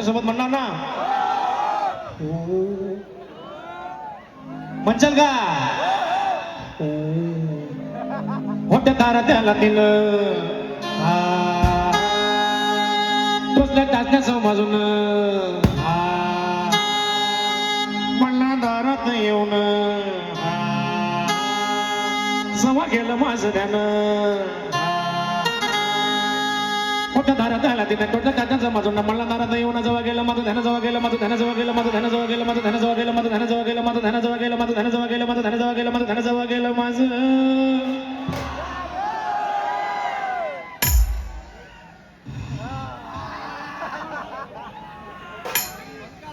माझ्यासोबत म्हणणार ना? म्हणचाल का? मोठ्या तारा त्याला दिलं टोचल्या टाचण्या समजून म्हणला दारात येऊन सवा गेलं माझं ध्यान मोठ्या दारात आला तिने टोटल्या टाचण्या समजून म्हणला दारात येऊन जवळ गेलं माझं ध्यान जवळ गेलं माझं ध्यान जवळ गेलं माझं ध्यान जवळ गेलं माझं ध्यान जवळ गेलं माझं ध्यान जवळ गेलं माझं ध्यान जवळ गेलं माझं ध्यान जवळ गेलं माझं ध्यान जवळ गेलं माझं ध्यान जवळ गेलं माझं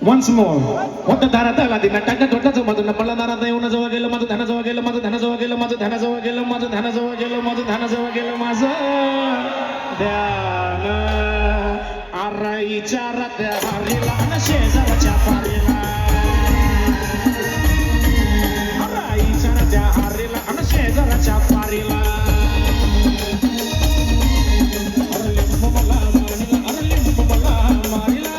Once more. मोठ्या दारात आला तिने टाकल्या टोटल्याचं मधून मला दारात येऊन जवळ गेलं माझं ध्यान जवळ गेलं माझं ध्यान जवळ गेलं माझं ध्यान जवळ गेलं माझं ध्यान जवळ गेलं माझं ध्यान जवळ गेलं माझं ध्यान आराईच्या रात्या हारीला आणि शेजाराच्या पारीला आराईच्या रात्या हारीला आणि शेजाराच्या पारीला अरे लिंबू मला मारीला अरे लिंबू मला मारीला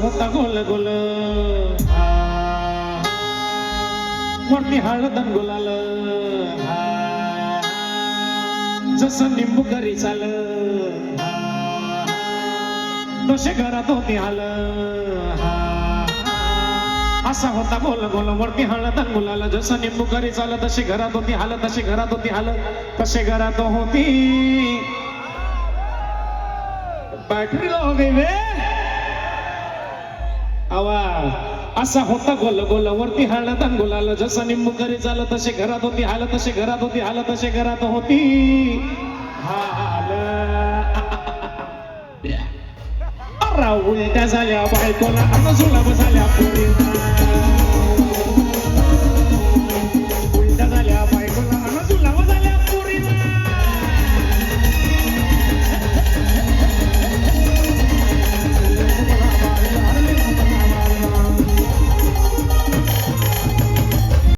होता गोल गोल वरती हळद गुलाल जसं निंबू घरी चाल तसे घरात होती हाल असा होता गोल गोल वरती हळद गुलाल जसं निंबू घरी चाल तशी घरात होती हाल तशी घरात होती हाल तसे घरात होती बॅटरी लो गई आवाज असा होता गोल गोल वरती हळद गुलाल जसं निंबू घरी चाल तसे घरात होती हाल तसे घरात होती हाल तसे घरात होती हाल उलट्या झाल्या बायकोला आणि जुलाब झाल्या पोरीला